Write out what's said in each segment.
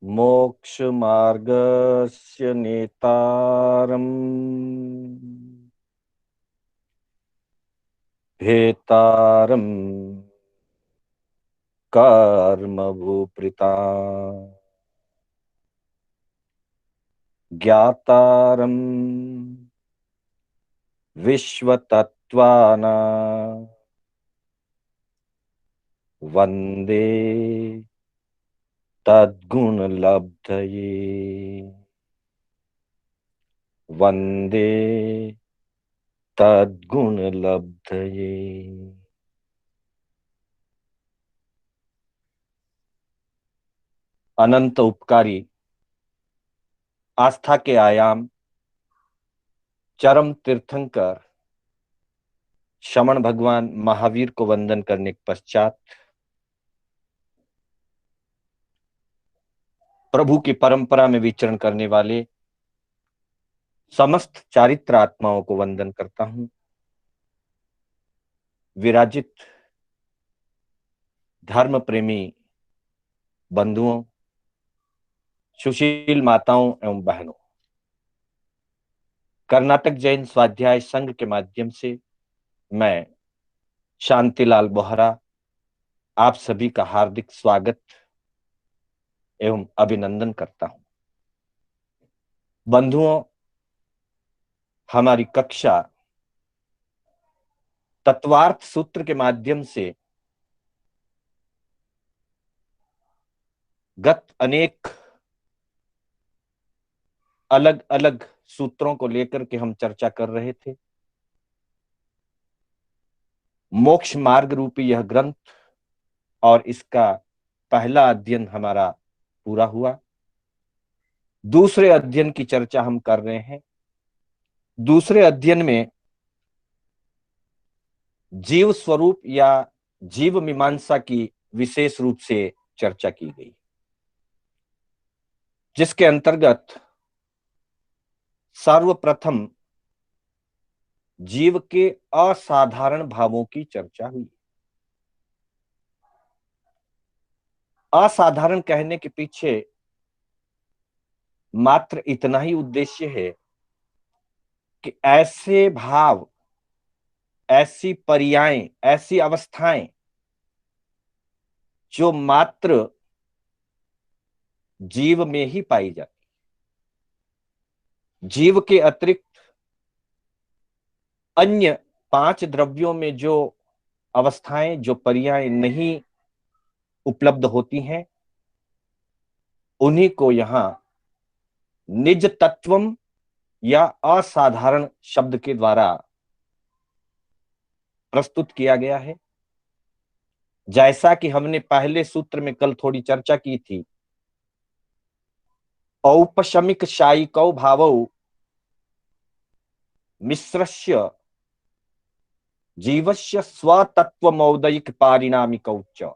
मोक्ष मार्गस्य नेतारम् भेतारम् कर्म भूप्रिता ज्ञातारम् विश्वतत्त्वाना वन्दे तद्गुणलब्धये वन्दे तद्गुणलब्धये। अनंत उपकारी, आस्था के आयाम, चरम तीर्थंकर श्रमण भगवान महावीर को वंदन करने के पश्चात प्रभु की परंपरा में विचरण करने वाले समस्त चारित्र आत्माओं को वंदन करता हूं। विराजित धर्म प्रेमी बंधुओं, सुशील माताओं एवं बहनों, कर्नाटक जैन स्वाध्याय संघ के माध्यम से मैं शांतिलाल बोहरा आप सभी का हार्दिक स्वागत एवं अभिनंदन करता हूं। बंधुओं, हमारी कक्षा तत्वार्थ सूत्र के माध्यम से गत अनेक अलग अलग सूत्रों को लेकर के हम चर्चा कर रहे थे। मोक्ष मार्ग रूपी यह ग्रंथ और इसका पहला अध्ययन हमारा पूरा हुआ। दूसरे अध्ययन की चर्चा हम कर रहे हैं। दूसरे अध्ययन में जीव स्वरूप या जीव मीमांसा की विशेष रूप से चर्चा की गई, जिसके अंतर्गत सर्वप्रथम जीव के असाधारण भावों की चर्चा हुई। असाधारण कहने के पीछे मात्र इतना ही उद्देश्य है कि ऐसे भाव, ऐसी पर्यायें, ऐसी अवस्थाएं जो मात्र जीव में ही पाई जाती, जीव के अतिरिक्त अन्य 5 द्रव्यों में जो अवस्थाएं, जो पर्यायें नहीं उपलब्ध होती हैं, उन्हीं को यहां निज तत्वम या असाधारण शब्द के द्वारा प्रस्तुत किया गया है। जैसा कि हमने पहले सूत्र में कल थोड़ी चर्चा की थी, औपशमिक शायिकौ भावौ मिश्रस्य जीवस्य स्वतत्वमौदयिक पारिणामिकौ च।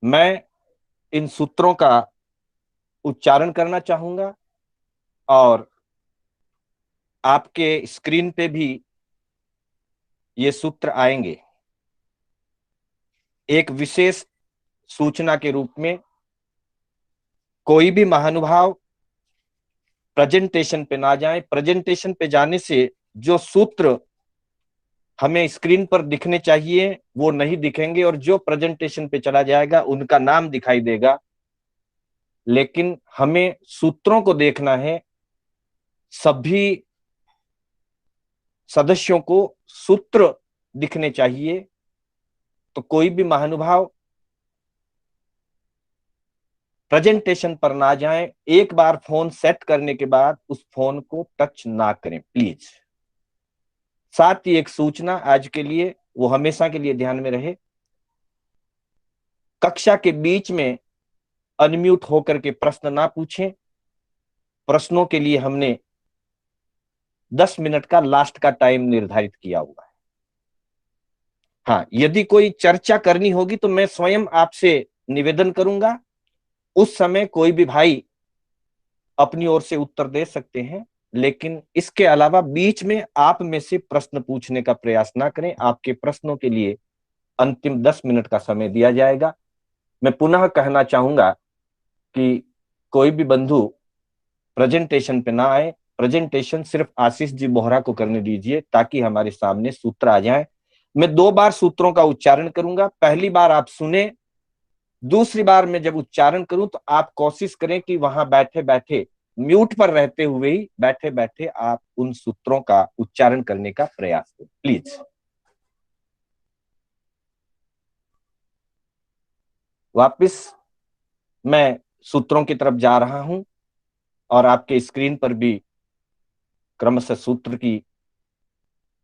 मैं इन सूत्रों का उच्चारण करना चाहूंगा और आपके स्क्रीन पे भी ये सूत्र आएंगे। एक विशेष सूचना के रूप में कोई भी महानुभाव प्रेजेंटेशन पे ना जाए। प्रेजेंटेशन पे जाने से जो सूत्र हमें स्क्रीन पर दिखने चाहिए वो नहीं दिखेंगे, और जो प्रेजेंटेशन पे चला जाएगा उनका नाम दिखाई देगा। लेकिन हमें सूत्रों को देखना है। सभी सदस्यों को सूत्र दिखने चाहिए। तो कोई भी महानुभाव प्रेजेंटेशन पर ना जाए। एक बार फोन सेट करने के बाद उस फोन को टच ना करें प्लीज। साथ ही एक सूचना आज के लिए, वो हमेशा के लिए ध्यान में रहे, कक्षा के बीच में अनम्यूट होकर के प्रश्न ना पूछें। प्रश्नों के लिए हमने 10 मिनट का लास्ट का टाइम निर्धारित किया हुआ है। हाँ, यदि कोई चर्चा करनी होगी तो मैं स्वयं आपसे निवेदन करूंगा, उस समय कोई भी भाई अपनी ओर से उत्तर दे सकते हैं, लेकिन इसके अलावा बीच में आप में से प्रश्न पूछने का प्रयास ना करें। आपके प्रश्नों के लिए अंतिम 10 मिनट का समय दिया जाएगा। मैं पुनः कहना चाहूंगा कि कोई भी बंधु प्रेजेंटेशन पे ना आए। प्रेजेंटेशन सिर्फ आशीष जी बोहरा को करने दीजिए ताकि हमारे सामने सूत्र आ जाए। मैं 2 बार सूत्रों का उच्चारण करूंगा, पहली बार आप सुने, दूसरी बार मैं जब उच्चारण करूं तो आप कोशिश करें कि वहां बैठे बैठे, म्यूट पर रहते हुए ही बैठे बैठे आप उन सूत्रों का उच्चारण करने का प्रयास करें, प्लीज। वापस मैं सूत्रों की तरफ जा रहा हूं और आपके स्क्रीन पर भी क्रमशः सूत्र की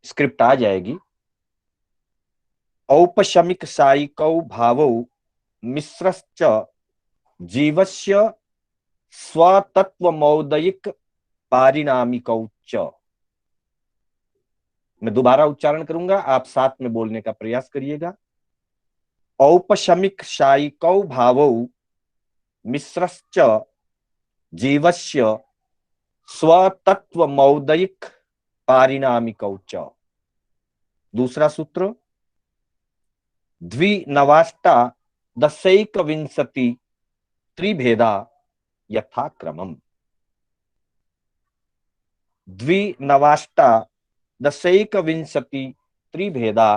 स्क्रिप्ट आ जाएगी। औपशमिक सायिकौ भावौ मिश्रश्च जीवस्य स्वतत्वमौदयिक पारिणामिकौ च। मैं दोबारा उच्चारण करूंगा, आप साथ में बोलने का प्रयास करिएगा। औपशमिक सायिकौ भावौ मिश्रश्च जीवस्य स्वतत्वमौदयिक पारिणामिकौ च। दूसरा सूत्र, द्विनवाष्टा दशैकविंशति त्रिभेदा यथाक्रमम्। द्विनवाष्टा दशैकविंशति त्रिभेदा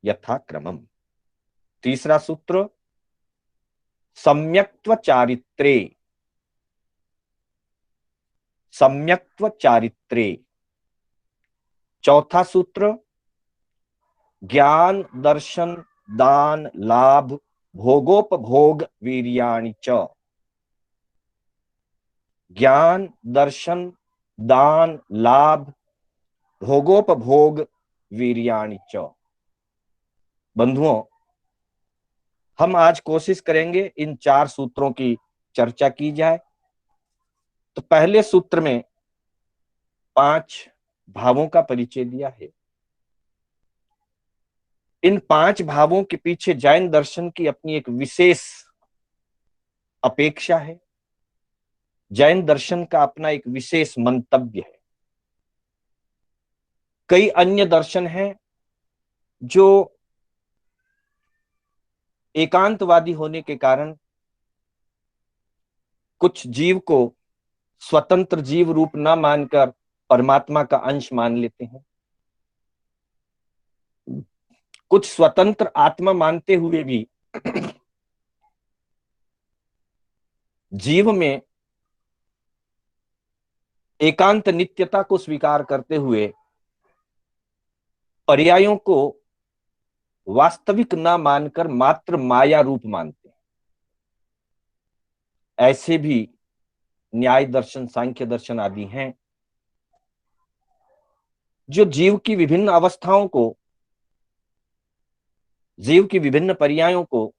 यथाक्रमम्। तीसरा सूत्र, सम्यक्त्व चारित्रे, सम्यक्त्व चारित्रे। चौथा सूत्र, ज्ञान दर्शन दान लाभ भोगोपभोग वीर्याणि च। ज्ञान दर्शन दान लाभ भोगोपभोग वीर्याणि च। बंधुओं, हम आज कोशिश करेंगे इन 4 सूत्रों की चर्चा की जाए। तो पहले सूत्र में 5 भावों का परिचय दिया है। इन 5 भावों के पीछे जैन दर्शन की अपनी एक विशेष अपेक्षा है, जैन दर्शन का अपना एक विशेष मंतव्य है। कई अन्य दर्शन हैं जो एकांतवादी होने के कारण कुछ जीव को स्वतंत्र जीव रूप न मानकर परमात्मा का अंश मान लेते हैं, कुछ स्वतंत्र आत्मा मानते हुए भी जीव में एकांत नित्यता को स्वीकार करते हुए पर्यायों को वास्तविक न मानकर मात्र माया रूप मानते हैं। ऐसे भी न्याय दर्शन, सांख्य दर्शन आदि हैं जो जीव की विभिन्न अवस्थाओं को, जीव की विभिन्न पर्यायों को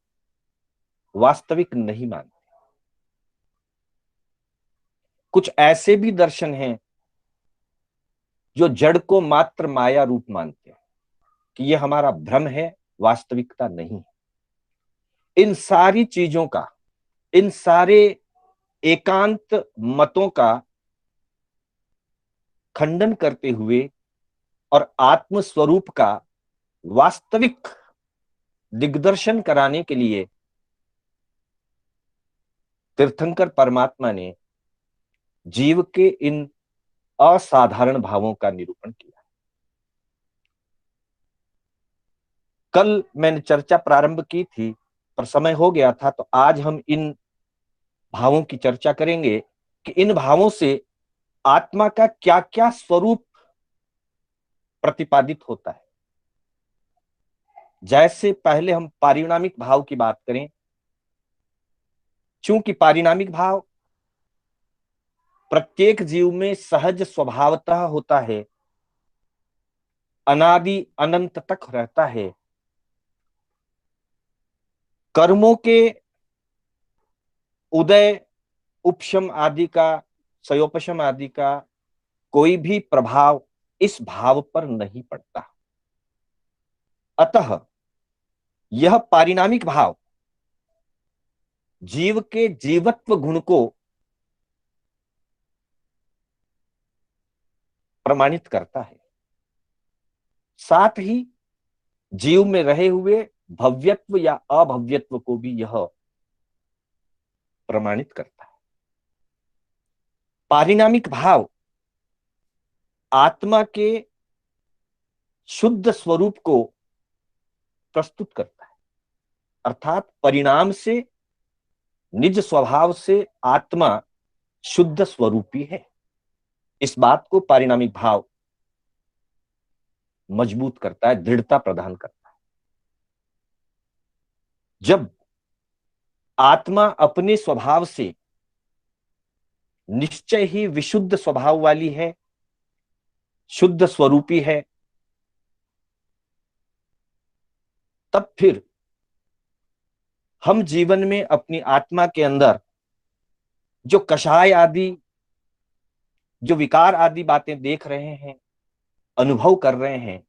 वास्तविक नहीं मानते। कुछ ऐसे भी दर्शन हैं जो जड़ को मात्र माया रूप मानते हैं कि यह हमारा भ्रम है, वास्तविकता नहीं है। इन सारी चीजों का, इन सारे एकांत मतों का खंडन करते हुए और आत्म स्वरूप का वास्तविक दिग्दर्शन कराने के लिए तीर्थंकर परमात्मा ने जीव के इन असाधारण भावों का निरूपण किया। कल मैंने चर्चा प्रारंभ की थी पर समय हो गया था, तो आज हम इन भावों की चर्चा करेंगे कि इन भावों से आत्मा का क्या क्या स्वरूप प्रतिपादित होता है। जैसे पहले हम पारिणामिक भाव की बात करें, चूंकि पारिणामिक भाव प्रत्येक जीव में सहज स्वभावतः होता है, अनादि अनंत तक रहता है, कर्मों के उदय उपशम आदि का, सयोपशम आदि का कोई भी प्रभाव इस भाव पर नहीं पड़ता। अतः यह पारिणामिक भाव जीव के जीवत्व गुण को प्रमाणित करता है, साथ ही जीव में रहे हुए भव्यत्व या अभव्यत्व को भी यह प्रमाणित करता है। पारिणामिक भाव आत्मा के शुद्ध स्वरूप को प्रस्तुत करता है, अर्थात परिणाम से, निज स्वभाव से आत्मा शुद्ध स्वरूपी है। इस बात को पारिणामिक भाव मजबूत करता है, दृढ़ता प्रदान करता है। जब आत्मा अपने स्वभाव से निश्चय ही विशुद्ध स्वभाव वाली है, शुद्ध स्वरूपी है, तब फिर हम जीवन में अपनी आत्मा के अंदर जो कषाय आदि, जो विकार आदि बातें देख रहे हैं, अनुभव कर रहे हैं,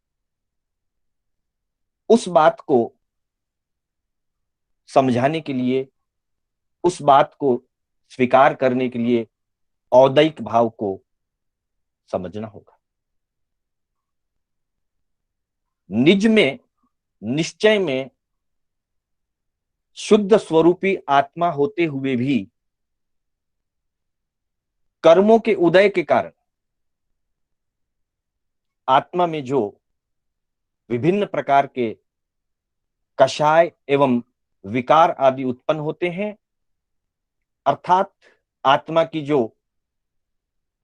उस बात को समझाने के लिए, उस बात को स्वीकार करने के लिए औदैक भाव को समझना होगा। निज में, निश्चय में शुद्ध स्वरूपी आत्मा होते हुए भी कर्मों के उदय के कारण आत्मा में जो विभिन्न प्रकार के कषाय एवं विकार आदि उत्पन्न होते हैं, अर्थात आत्मा की जो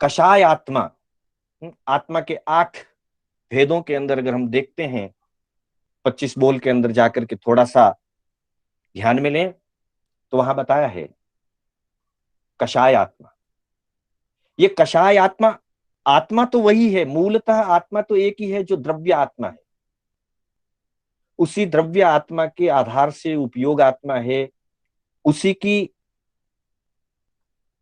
कषाय आत्मा, आत्मा के 8 भेदों के अंदर अगर हम देखते हैं, 25 बोल के अंदर जाकर के थोड़ा सा ध्यान में लें तो वहां बताया है कषाय आत्मा। ये कषाय आत्मा, आत्मा तो वही है, मूलतः आत्मा तो एक ही है जो द्रव्य आत्मा है। उसी द्रव्य आत्मा के आधार से उपयोग आत्मा है, उसी की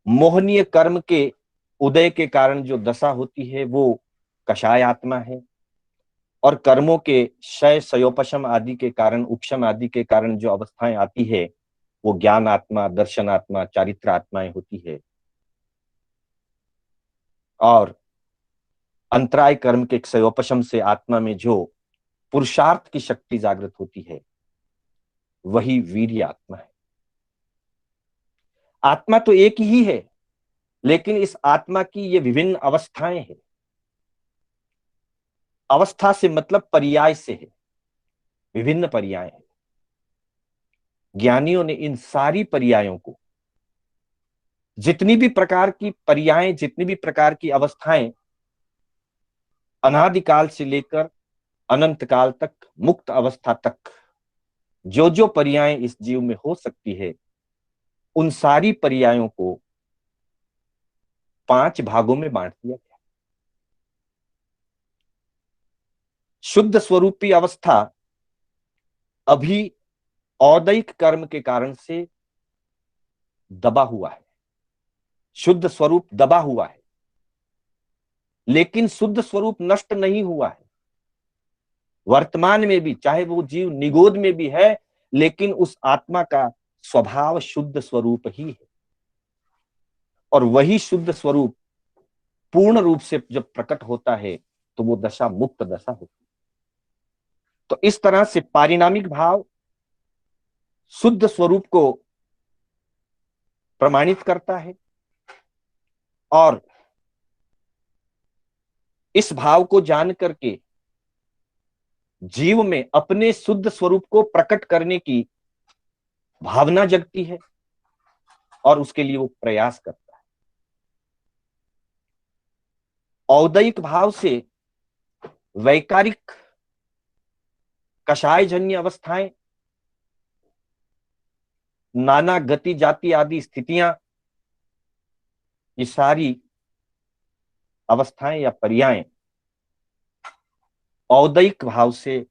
मोहनीय कर्म के उदय के कारण जो दशा होती है वो कषाय आत्मा है, और कर्मों के क्षय, सयोपशम आदि के कारण, उपशम आदि के कारण जो अवस्थाएं आती है वो ज्ञान आत्मा, दर्शन आत्मा, चारित्र आत्माएं होती है। और अंतराय कर्म के क्षयोपशम से आत्मा में जो पुरुषार्थ की शक्ति जागृत होती है वही वीर्य आत्मा है। आत्मा तो एक ही है, लेकिन इस आत्मा की ये विभिन्न अवस्थाएं हैं। अवस्था से मतलब पर्याय से है, विभिन्न पर्याय हैं। ज्ञानियों ने इन सारी पर्यायों को, जितनी भी प्रकार की पर्याय, जितनी भी प्रकार की अवस्थाएं अनादिकाल से लेकर अनंत काल तक, मुक्त अवस्था तक जो जो पर्याय इस जीव में हो सकती है, उन सारी पर्यायों को 5 भागों में बांट दिया गया। शुद्ध स्वरूपी अवस्था अभी औदैक कर्म के कारण से दबा हुआ है, शुद्ध स्वरूप दबा हुआ है, लेकिन शुद्ध स्वरूप नष्ट नहीं हुआ है। वर्तमान में भी चाहे वो जीव निगोद में भी है, लेकिन उस आत्मा का स्वभाव शुद्ध स्वरूप ही है, और वही शुद्ध स्वरूप पूर्ण रूप से जब प्रकट होता है तो वो दशा मुक्त दशा होती है। तो इस तरह से पारिणामिक भाव शुद्ध स्वरूप को प्रमाणित करता है, और इस भाव को जान करके जीव में अपने शुद्ध स्वरूप को प्रकट करने की भावना जगती है, और उसके लिए वो प्रयास करता है। औदैक भाव से वैकारिक कषायजन्य अवस्थाएं, नाना गति जाति आदि स्थितियां, ये सारी अवस्थाएं या पर्याय औदैक भाव से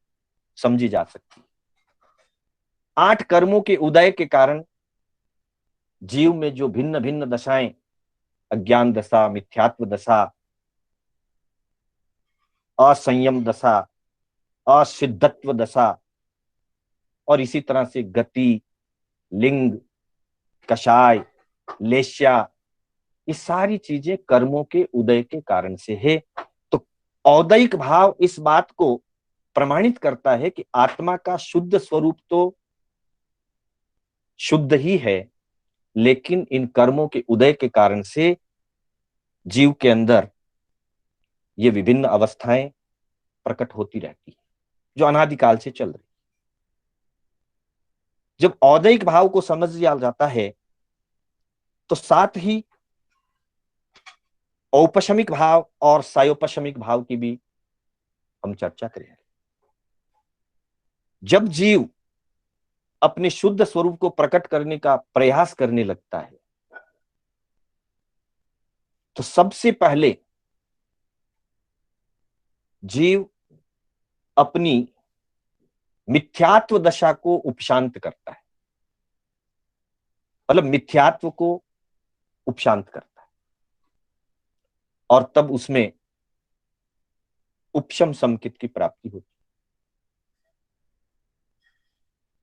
समझी जा सकती है। 8 कर्मों के उदय के कारण जीव में जो भिन्न भिन्न दशाएं, अज्ञान दशा, मिथ्यात्व दशा, असंयम दशा, असिद्धत्व दशा, और इसी तरह से गति, लिंग, कषाय, लेश्या, ये सारी चीजें कर्मों के उदय के कारण से है। तो औदैक भाव इस बात को प्रमाणित करता है कि आत्मा का शुद्ध स्वरूप तो शुद्ध ही है, लेकिन इन कर्मों के उदय के कारण से जीव के अंदर ये विभिन्न अवस्थाएं प्रकट होती रहती है, जो अनादिकाल से चल रही। जब औदैहिक भाव को समझ लिया जाता है तो साथ ही औपशमिक भाव और सायोपशमिक भाव की भी हम चर्चा करेंगे। जब जीव अपने शुद्ध स्वरूप को प्रकट करने का प्रयास करने लगता है तो सबसे पहले जीव अपनी मिथ्यात्व दशा को उपशांत करता है, मतलब मिथ्यात्व को उपशांत करता है, और तब उसमें उपशम समकित की प्राप्ति होती है।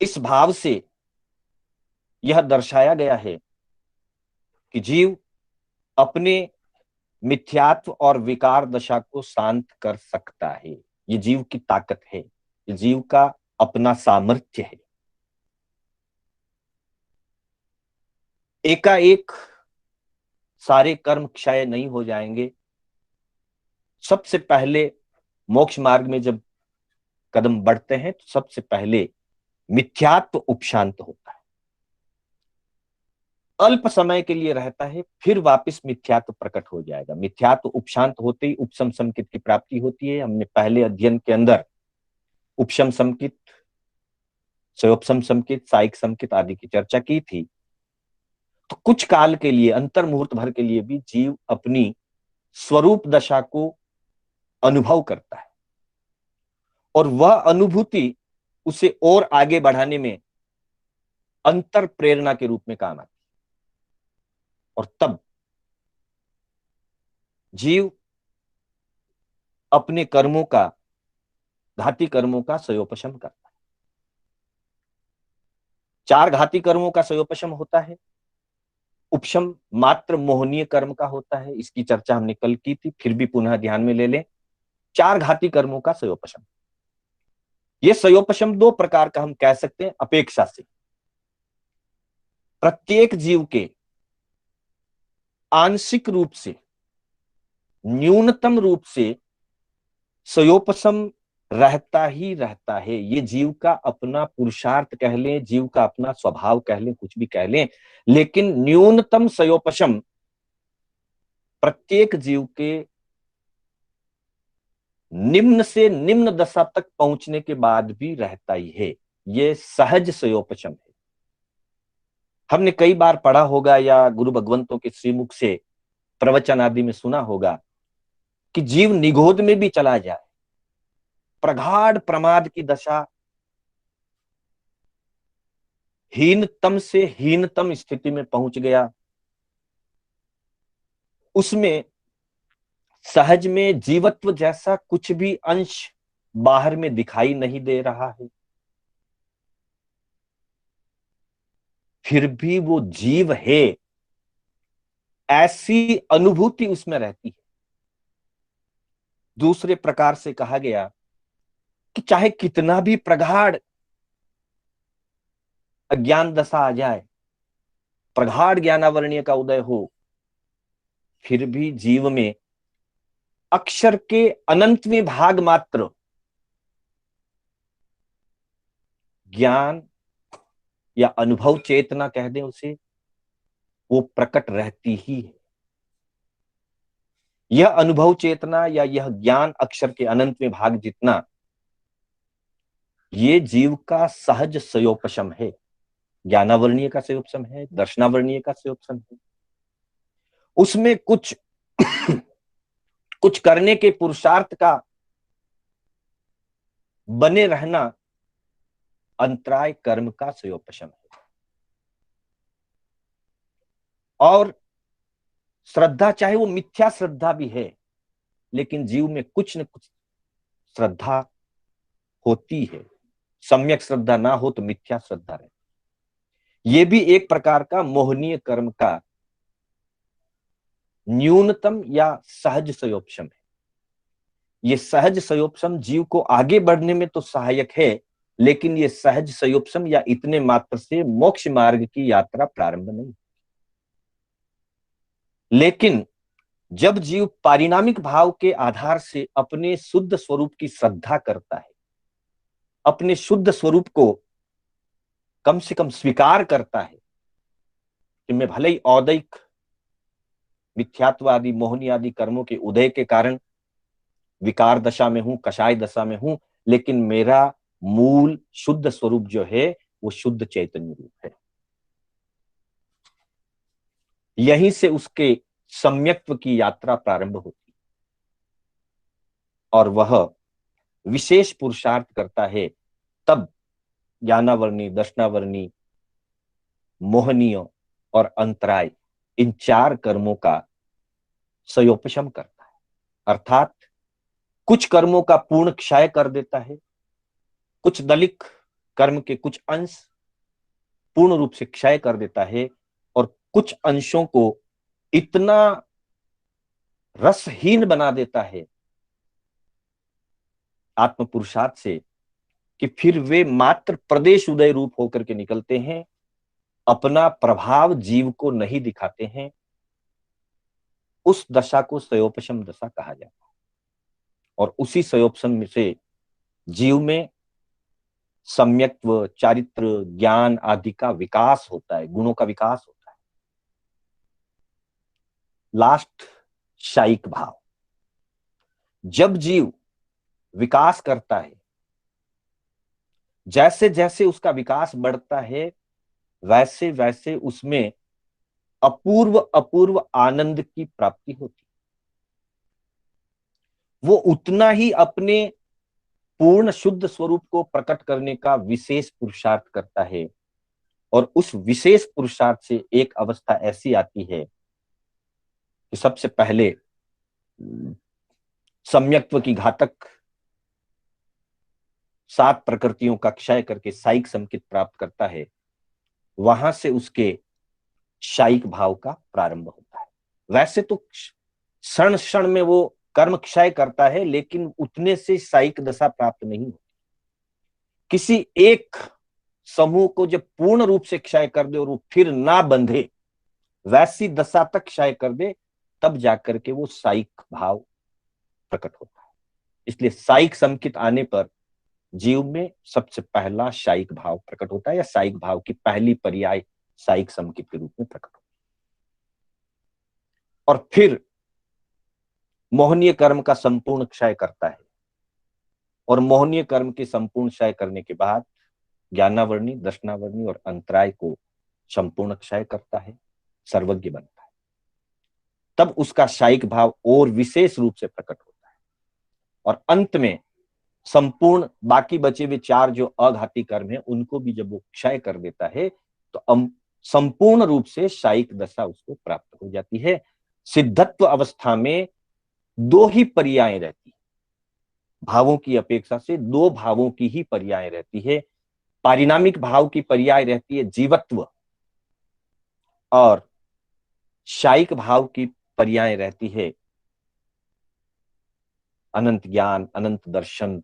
इस भाव से यह दर्शाया गया है कि जीव अपने मिथ्यात्व और विकार दशा को शांत कर सकता है। ये जीव की ताकत है, ये जीव का अपना सामर्थ्य है। एकाएक सारे कर्म क्षय नहीं हो जाएंगे। सबसे पहले मोक्ष मार्ग में जब कदम बढ़ते हैं तो सबसे पहले मिथ्यात्व उपशांत होता है, अल्प समय के लिए रहता है, फिर वापस मिथ्यात्व प्रकट हो जाएगा। मिथ्यात्व उपशांत होते ही उपशम समकित की प्राप्ति होती है। हमने पहले अध्ययन के अंदर उपशम समकित, सयोपशम समकित, साइक समकित आदि की चर्चा की थी। तो कुछ काल के लिए, अंतर मुहूर्त भर के लिए भी जीव अपनी स्वरूप दशा को अनुभव करता है, और वह अनुभूति उसे और आगे बढ़ाने में अंतर प्रेरणा के रूप में काम आती है। और तब जीव अपने कर्मों का, घाती कर्मों का सयोपशम करता है। 4 घाती कर्मों का सयोपशम होता है। उपशम मात्र मोहनीय कर्म का होता है, इसकी चर्चा हमने कल की थी, फिर भी पुनः ध्यान में ले लें। 4 घाती कर्मों का सयोपशम। ये सयोपशम 2 प्रकार का हम कह सकते हैं अपेक्षा से। प्रत्येक जीव के आंशिक रूप से, न्यूनतम रूप से सयोपशम रहता ही रहता है। ये जीव का अपना पुरुषार्थ कह लें, जीव का अपना स्वभाव कह लें, कुछ भी कह लें, लेकिन न्यूनतम सयोपशम प्रत्येक जीव के निम्न से निम्न दशा तक पहुंचने के बाद भी रहता ही है। ये सहज सयोपशम है। हमने कई बार पढ़ा होगा या गुरु भगवंतों के श्रीमुख से प्रवचन आदि में सुना होगा कि जीव निगोद में भी चला जाए, प्रगाढ़ प्रमाद की दशा, हीनतम से हीनतम स्थिति में पहुंच गया, उसमें सहज में जीवत्व जैसा कुछ भी अंश बाहर में दिखाई नहीं दे रहा है, फिर भी वो जीव है, ऐसी अनुभूति उसमें रहती है। दूसरे प्रकार से कहा गया कि चाहे कितना भी प्रगाढ़ अज्ञान दशा आ जाए, प्रगाढ़ ज्ञानावरणीय का उदय हो, फिर भी जीव में अक्षर के अनंतवें भाग मात्र ज्ञान या अनुभव चेतना कह दें उसे, वो प्रकट रहती ही है। यह अनुभव चेतना या यह ज्ञान अक्षर के अनंतवें भाग जितना, ये जीव का सहज सयोपशम है। ज्ञानावरणीय का सयोपशम है, दर्शनावरणीय का सयोपशम है। उसमें कुछ कुछ करने के पुरुषार्थ का बने रहना अंतराय कर्म का सयोपशम है। और श्रद्धा, चाहे वो मिथ्या श्रद्धा भी है, लेकिन जीव में कुछ न कुछ श्रद्धा होती है। सम्यक श्रद्धा ना हो तो मिथ्या श्रद्धा रहे। ये भी एक प्रकार का मोहनीय कर्म का न्यूनतम या सहज सयोपशम है। ये सहज सयोपशम जीव को आगे बढ़ने में तो सहायक है, लेकिन ये सहज सयोपशम या इतने मात्र से मोक्ष मार्ग की यात्रा प्रारंभ नहीं। लेकिन जब जीव पारिणामिक भाव के आधार से अपने शुद्ध स्वरूप की श्रद्धा करता है, अपने शुद्ध स्वरूप को कम से कम स्वीकार करता है कि मैं भले ही औदैक मिथ्यात्व आदि मोहनी आदि कर्मों के उदय के कारण विकार दशा में हूं, कषाय दशा में हूं, लेकिन मेरा मूल शुद्ध स्वरूप जो है वो शुद्ध चैतन्य रूप है। यहीं से उसके सम्यक्त्व की यात्रा प्रारंभ होती और वह विशेष पुरुषार्थ करता है, तब ज्ञानावर्णी, दर्शनावर्णी, मोहनीय और अंतराय, इन चार कर्मों का सयोपशम करता है। अर्थात कुछ कर्मों का पूर्ण क्षय कर देता है, कुछ दलिक कर्म के कुछ अंश पूर्ण रूप से क्षय कर देता है, और कुछ अंशों को इतना रसहीन बना देता है आत्म पुरुषार्थ से कि फिर वे मात्र प्रदेश उदय रूप होकर के निकलते हैं, अपना प्रभाव जीव को नहीं दिखाते हैं। उस दशा को सयोपशम दशा कहा जाता है, और उसी सयोपशम से जीव में सम्यक्त्व, चारित्र, ज्ञान आदि का विकास होता है, गुणों का विकास होता है। लास्ट, शायिक भाव। जब जीव विकास करता है, जैसे जैसे उसका विकास बढ़ता है, वैसे वैसे उसमें अपूर्व अपूर्व आनंद की प्राप्ति होती। वो उतना ही अपने पूर्ण शुद्ध स्वरूप को प्रकट करने का विशेष पुरुषार्थ करता है, और उस विशेष पुरुषार्थ से एक अवस्था ऐसी आती है कि सबसे पहले सम्यक्त्व की घातक 7 प्रकृतियों का क्षय करके साइक संकित प्राप्त करता है। वहां से उसके शायिक भाव का प्रारंभ होता है। वैसे तो क्षण क्षण में वो कर्म क्षय करता है, लेकिन उतने से शायिक दशा प्राप्त नहीं होती। किसी एक समूह को जब पूर्ण रूप से क्षय कर दे और वो फिर ना बंधे, वैसी दशा तक क्षय कर दे, तब जाकर के वो शायिक भाव प्रकट होता है। इसलिए शायिक संकित आने पर जीव में सबसे पहला शायिक भाव प्रकट होता है, या शायिक भाव की पहली पर्याय शायिक संकित के रूप में प्रकट होता है। और फिर मोहनीय कर्म का संपूर्ण क्षय करता है, और मोहनीय कर्म के संपूर्ण क्षय करने के बाद ज्ञानावर्णी, दर्शनावर्णी और अंतराय को संपूर्ण क्षय करता है, सर्वज्ञ बनता है। तब उसका शायिक भाव और विशेष रूप से प्रकट होता है, और अंत में संपूर्ण बाकी बचे हुए 4 जो अघाती कर्म है उनको भी जब वो क्षय कर देता है, तो संपूर्ण रूप से शायिक दशा उसको प्राप्त हो जाती है। सिद्धत्व अवस्था में 2 ही पर्याय रहती है, भावों की अपेक्षा से 2 भावों की ही पर्याय रहती है। पारिणामिक भाव की पर्याय रहती है जीवत्व, और शायिक भाव की पर्याय रहती है अनंत ज्ञान, अनंत दर्शन,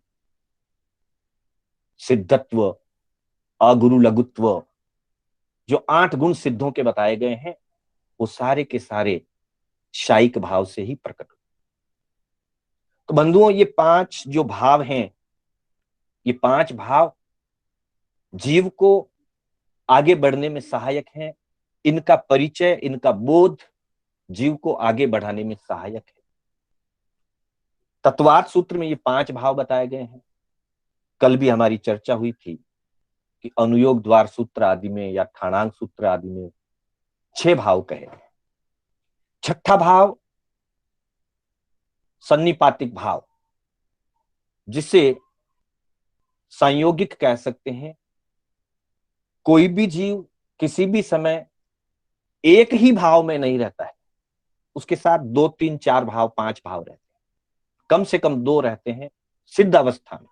सिद्धत्व, अगुरु लघुत्व। जो 8 गुण सिद्धों के बताए गए हैं, वो सारे के सारे शायिक भाव से ही प्रकट होते। तो बंधुओं, ये 5 जो भाव हैं, ये 5 भाव जीव को आगे बढ़ने में सहायक हैं। इनका परिचय, इनका बोध जीव को आगे बढ़ाने में सहायक है। तत्वार्थ सूत्र में ये 5 भाव बताए गए हैं। कल भी हमारी चर्चा हुई थी कि अनुयोग द्वार सूत्र आदि में या ठाणांग सूत्र आदि में 6 भाव कहे हैं। छठा भाव सन्निपातिक भाव, जिसे संयोगिक कह सकते हैं। कोई भी जीव किसी भी समय एक ही भाव में नहीं रहता है, उसके साथ 2, 3, 4 भाव, 5 भाव रहते हैं। कम से कम 2 रहते हैं सिद्ध अवस्था में।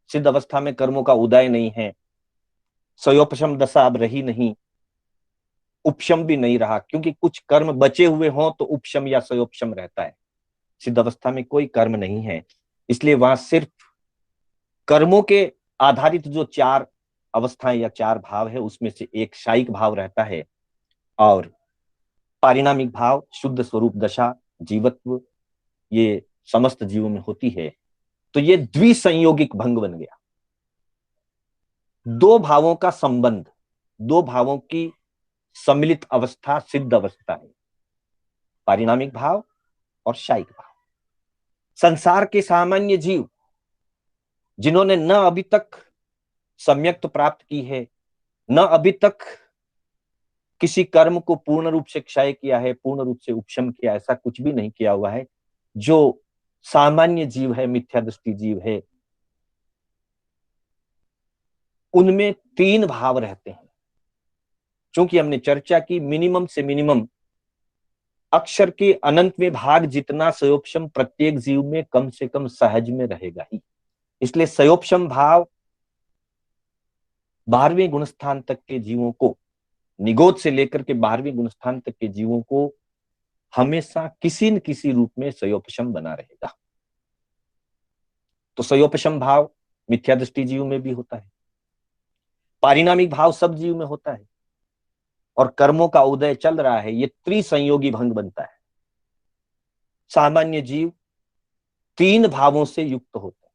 सिद्ध अवस्था में कर्मों का उदय नहीं है, सयोपशम दशा अब रही नहीं, उपशम भी नहीं रहा, क्योंकि कुछ कर्म बचे हुए हों तो उपशम या सयोपशम रहता है। सिद्ध अवस्था में कोई कर्म नहीं है, इसलिए वहां सिर्फ कर्मों के आधारित जो 4 अवस्थाएं या 4 भाव है, उसमें से एक शायिक भाव रहता है, और पारिणामिक भाव, शुद्ध स्वरूप दशा, जीवत्व, ये समस्त जीवों में होती है। तो ये द्विसंयोगिक भंग बन गया। दो भावों का संबंध, दो भावों की सम्मिलित अवस्था सिद्ध अवस्था है, पारिणामिक भाव और शायिक भाव। संसार के सामान्य जीव जिन्होंने न अभी तक सम्यक्त प्राप्त की है, न अभी तक किसी कर्म को पूर्ण रूप से क्षय किया है, पूर्ण रूप से उपशम किया, ऐसा कुछ भी नहीं किया हुआ है, जो सामान्य जीव है, मिथ्या दृष्टि जीव है, उनमें तीन भाव रहते हैं। क्योंकि हमने चर्चा की मिनिमम से मिनिमम अक्षर के अनंत में भाग जितना सयोपशम प्रत्येक जीव में कम से कम सहज में रहेगा ही। इसलिए सयोपशम भाव 12वें गुणस्थान तक के जीवों को, निगोद से लेकर के 12वें गुणस्थान तक के जीवों को हमेशा किसी न किसी रूप में सयोपशम बना रहेगा। तो सयोपशम भाव मिथ्या दृष्टि जीव में भी होता है, पारिणामिक भाव सब जीव में होता है, और कर्मों का उदय चल रहा है, ये त्रिसंयोगी भंग बनता है। सामान्य जीव तीन भावों से युक्त होते हैं।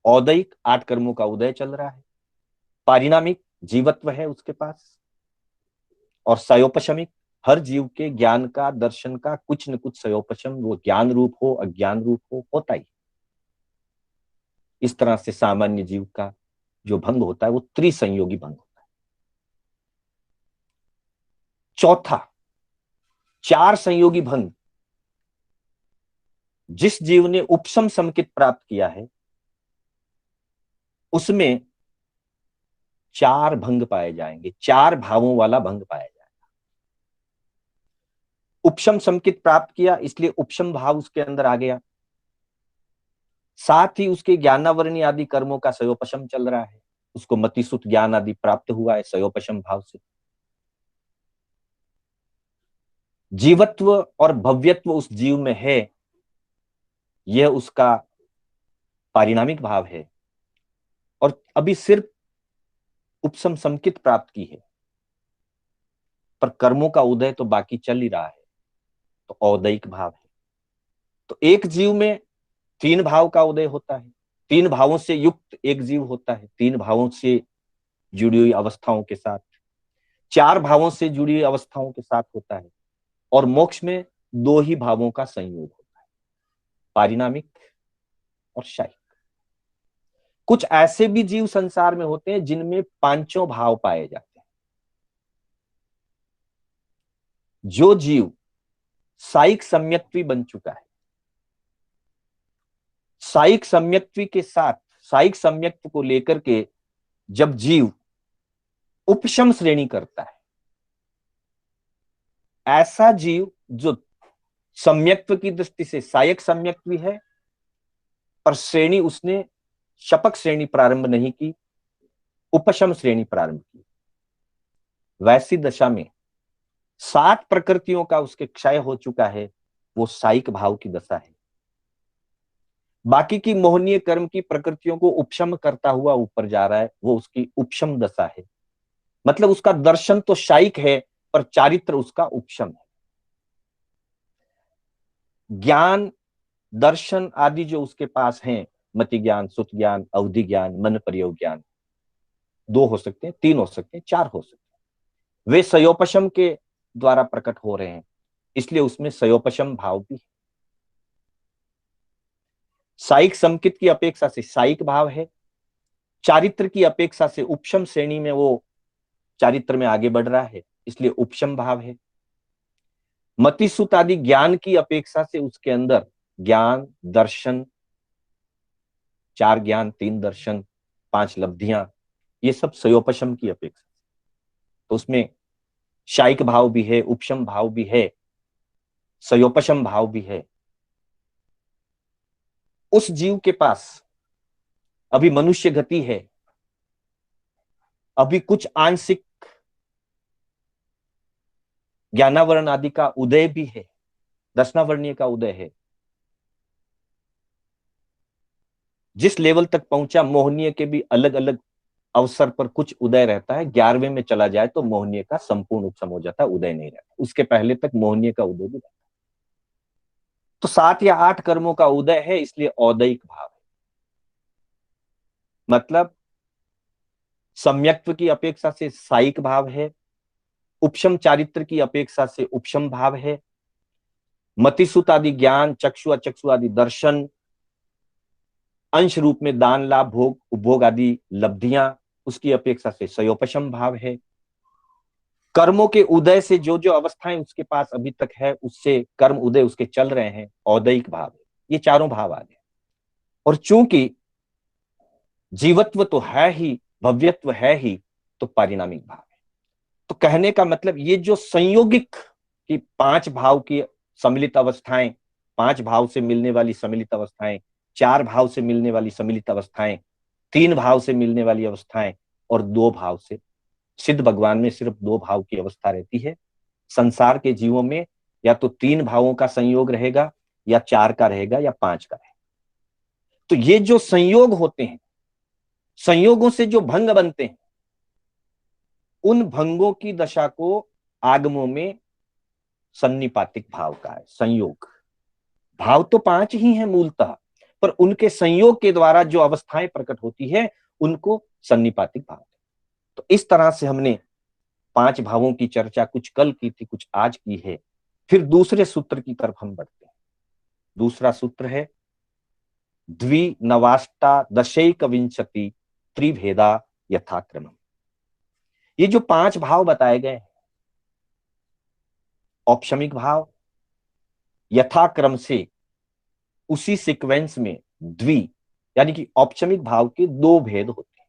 औदयिक 8 कर्मों का उदय चल रहा है, पारिणामिक जीवत्व है उसके पास, और सयोपशमिक हर जीव के ज्ञान का, दर्शन का कुछ न कुछ सयोपशम, वो ज्ञान रूप हो अज्ञान रूप हो, होता ही। इस तरह से सामान्य जीव का जो भंग होता है वो त्रिसंयोगी भंग होता है। चौथा, 4 संयोगी भंग, जिस जीव ने उपशम समकित प्राप्त किया है उसमें 4 भंग पाए जाएंगे, 4 भावों वाला भंग पाया जाएगा। उपशम समकित प्राप्त किया इसलिए उपशम भाव उसके अंदर आ गया, साथ ही उसके ज्ञानावरणी आदि कर्मों का सयोपशम चल रहा है, उसको मतिसुत ज्ञान आदि प्राप्त हुआ है सयोपशम भाव से। जीवत्व और भव्यत्व उस जीव में है, यह उसका पारिणामिक भाव है, और अभी सिर्फ उपशम समकित प्राप्त की है, पर कर्मों का उदय तो बाकी चल ही रहा है, तो औदयिक भाव है। तो एक जीव में 3 भाव का उदय होता है, 3 भावों से युक्त एक जीव होता है, 3 भावों से जुड़ी हुई अवस्थाओं के साथ, 4 भावों से जुड़ी हुई अवस्थाओं के साथ होता है, और मोक्ष में 2 ही भावों का संयोग होता है, पारिणामिक और शायिक। कुछ ऐसे भी जीव संसार में होते हैं जिनमें 5 भाव पाए जाते हैं। जो जीव सायिक सम्यक्त्वी बन चुका है, सायिक सम्यक्त्वी के साथ, सायिक सम्यक्त्व को लेकर के जब जीव उपशम श्रेणी करता है, ऐसा जीव जो सम्यक्त्व की दृष्टि से सायक सम्यक्त्वी है, पर श्रेणी उसने शपक श्रेणी प्रारंभ नहीं की, उपशम श्रेणी प्रारंभ की, वैसी दशा में 7 प्रकृतियों का उसके क्षय हो चुका है, वो सायिक भाव की दशा है। बाकी की मोहनीय कर्म की प्रकृतियों को उपशम करता हुआ ऊपर जा रहा है, वो उसकी उपशम दशा है। मतलब उसका दर्शन तो शायिक है, पर चारित्र उसका उपशम है। ज्ञान, दर्शन आदि जो उसके पास हैं, मति ज्ञान, सुत ज्ञान, अवधि ज्ञान, मन प्रयोग ज्ञान, 2 हो सकते हैं, 3 हो सकते हैं, 4 हो सकते हैं, वे सयोपशम के द्वारा प्रकट हो रहे हैं, इसलिए उसमें सयोपशम भाव भी है। सायिक समकित की अपेक्षा से सायिक भाव है, चारित्र की अपेक्षा से उपशम श्रेणी में वो चारित्र में आगे बढ़ रहा है, इसलिए उपशम भाव है। मतिसुत आदि ज्ञान की अपेक्षा से उसके अंदर ज्ञान, दर्शन, 4 ज्ञान, 3 दर्शन, 5 लब्धियां, ये सब सयोपशम की अपेक्षा, तो उसमें शायिक भाव भी है, उपशम भाव भी है, सयोपशम भाव भी है। उस जीव के पास अभी मनुष्य गति है, अभी कुछ आंशिक ज्ञानावरण आदि का उदय भी है, दशनावर्णीय का उदय है। जिस लेवल तक पहुंचा, मोहनीय के भी अलग अलग अवसर पर कुछ उदय रहता है, 11वें में चला जाए तो मोहनीय का संपूर्ण उपशम हो जाता है, उदय नहीं रहता, उसके पहले तक मोहनीय का उदय भी रहता है। तो 7 या 8 कर्मों का उदय है, इसलिए औदयिक भाव है। मतलब सम्यक्त्व की अपेक्षा से सायिक भाव है, उपशम चारित्र की अपेक्षा से उपशम भाव है, मतिसुत आदि ज्ञान, चक्षु अचक्षु आदि दर्शन, अंश रूप में दान लाभ भोग उपभोग आदि लब्धियां, उसकी अपेक्षा से सयोपशम भाव है। कर्मों के उदय से जो जो अवस्थाएं उसके पास अभी तक है, उससे कर्म उदय उसके चल रहे हैं, औदयिक भाव है। ये चारों भाव आ गए। और चूंकि जीवत्व तो है ही, भव्यत्व है ही, तो पारिणामिक भाव है। तो कहने का मतलब ये जो संयोगिक की 5 भाव की सम्मिलित अवस्थाएं, 5 भाव से मिलने वाली सम्मिलित अवस्थाएं, 4 भाव से मिलने वाली सम्मिलित अवस्थाएं, 3 भाव से मिलने वाली अवस्थाएं और 2 भाव से, सिद्ध भगवान में सिर्फ 2 भाव की अवस्था रहती है। संसार के जीवों में या तो 3 भावों का संयोग रहेगा, या 4 का रहेगा, या 5 का रहेगा। तो ये जो संयोग होते हैं, संयोगों से जो भंग बनते हैं, उन भंगों की दशा को आगमों में सन्निपातिक भाव का है। संयोग भाव तो 5 ही हैं मूलतः, पर उनके संयोग के द्वारा जो अवस्थाएं प्रकट होती है, उनको सन्निपातिक भाव। तो इस तरह से हमने 5 भावों की चर्चा कुछ कल की थी, कुछ आज की है। फिर दूसरे सूत्र की तरफ हम बढ़ते हैं। दूसरा सूत्र है द्विनवाष्टादशैक विंशति त्रिभेदा यथाक्रम। ये जो 5 भाव बताए गए हैं, औपशमिक भाव, यथाक्रम से उसी सीक्वेंस में द्वि यानी कि औपशमिक भाव के 2 भेद होते हैं।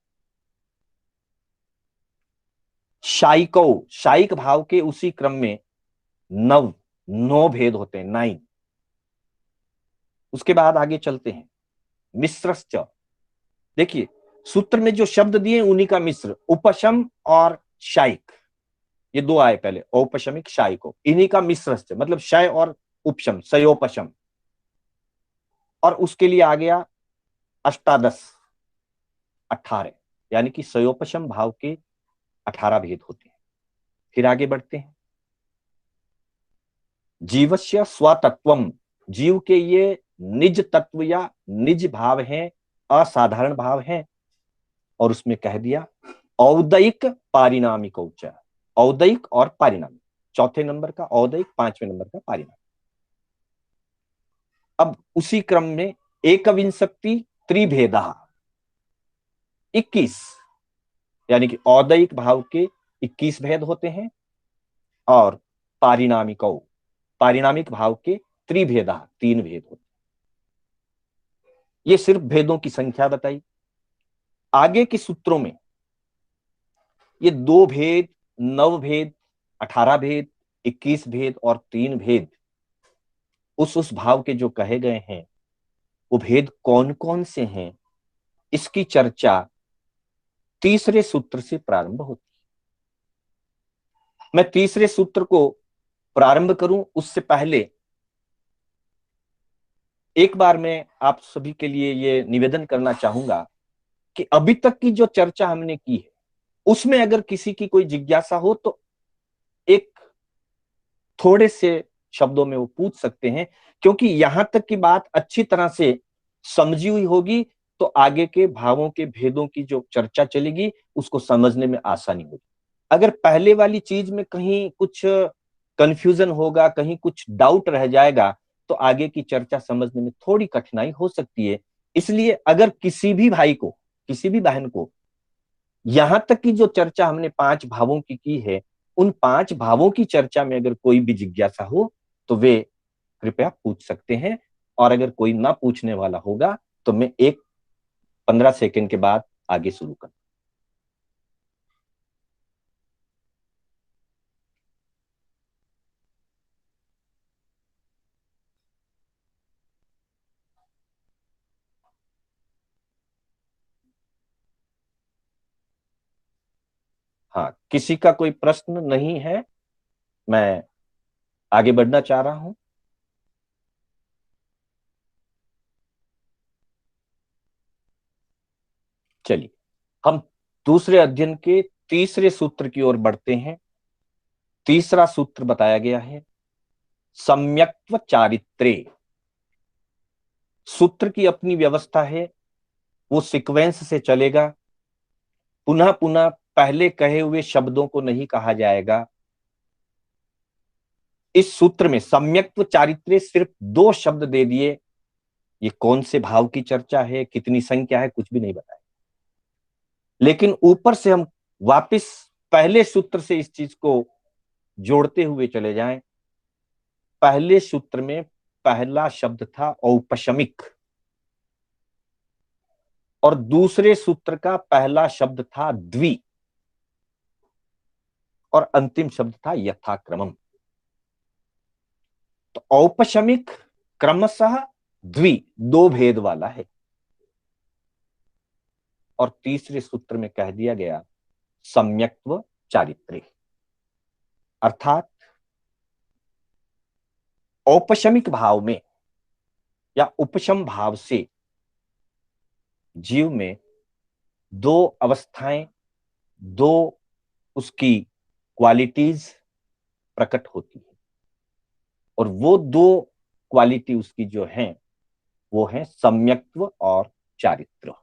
शायिक भाव के उसी क्रम में 9 भेद होते हैं, 9। उसके बाद आगे चलते हैं, मिश्रश्च। देखिए सूत्र में जो शब्द दिए उन्हीं का मिश्र, उपशम और शायिक, ये 2 आए पहले, औपशमिक शायिको, इन्हीं का मिश्रश्च मतलब शय और उपशम, शयोपशम। और उसके लिए आ गया अष्टादश, 18, यानी कि सयोपशम भाव के 18 भेद होते हैं। फिर आगे बढ़ते हैं, जीवस्य स्वतत्वम, जीव के ये निज तत्व या निज भाव हैं, असाधारण भाव हैं। और उसमें कह दिया औदयिक पारिणामिक, औदयिक और पारिणामिक, चौथे नंबर का औदयिक, 5वें नंबर का पारिणामिक। अब उसी क्रम में एकविंशति त्रिभेदा, 21, यानी कि औदयिक भाव के 21 भेद होते हैं, और पारिणामिको, पारिणामिक भाव के त्रिभेदा, 3 भेद होते हैं। ये सिर्फ भेदों की संख्या बताई। आगे के सूत्रों में ये 2 भेद, 9 भेद, 18 भेद, 21 भेद और 3 भेद, उस भाव के जो कहे गए हैं, वो भेद कौन कौन से हैं, इसकी चर्चा तीसरे सूत्र से प्रारंभ होती है। मैं तीसरे सूत्र को प्रारंभ करूं उससे पहले एक बार मैं आप सभी के लिए ये निवेदन करना चाहूंगा कि अभी तक की जो चर्चा हमने की है, उसमें अगर किसी की कोई जिज्ञासा हो तो एक थोड़े से शब्दों में वो पूछ सकते हैं, क्योंकि यहां तक की बात अच्छी तरह से समझी हुई होगी तो आगे के भावों के भेदों की जो चर्चा चलेगी उसको समझने में आसानी होगी। अगर पहले वाली चीज में कहीं कुछ कंफ्यूजन होगा, कहीं कुछ डाउट रह जाएगा, तो आगे की चर्चा समझने में थोड़ी कठिनाई हो सकती है। इसलिए अगर किसी भी भाई को, किसी भी बहन को यहां तक की जो चर्चा हमने 5 भावों की है, उन 5 भावों की चर्चा में अगर कोई भी जिज्ञासा हो तो वे कृपया पूछ सकते हैं। और अगर कोई ना पूछने वाला होगा तो मैं 15 सेकंड के बाद आगे शुरू कर। हाँ, किसी का कोई प्रश्न नहीं है, मैं आगे बढ़ना चाह रहा हूं। चलिए हम दूसरे अध्ययन के तीसरे सूत्र की ओर बढ़ते हैं। तीसरा सूत्र बताया गया है सम्यक्त्व चारित्र्य। सूत्र की अपनी व्यवस्था है, वो सीक्वेंस से चलेगा। पुनः पुनः पहले कहे हुए शब्दों को नहीं कहा जाएगा। इस सूत्र में सम्यक्त्व चारित्र्य सिर्फ 2 शब्द दे दिए। ये कौन से भाव की चर्चा है, कितनी संख्या है, कुछ भी नहीं बताया। लेकिन ऊपर से हम वापस पहले सूत्र से इस चीज को जोड़ते हुए चले जाएं। पहले सूत्र में पहला शब्द था औपशमिक, और दूसरे सूत्र का पहला शब्द था द्वि, और अंतिम शब्द था यथाक्रमम। तो औपशमिक क्रमशः द्वि 2 भेद वाला है। और तीसरे सूत्र में कह दिया गया सम्यक्त्व चारित्र्य, अर्थात औपशमिक भाव में या उपशम भाव से जीव में 2 अवस्थाएं, 2 उसकी क्वालिटीज प्रकट होती है। और वो 2 क्वालिटी उसकी जो हैं वो है सम्यक्त्व और चारित्र्य।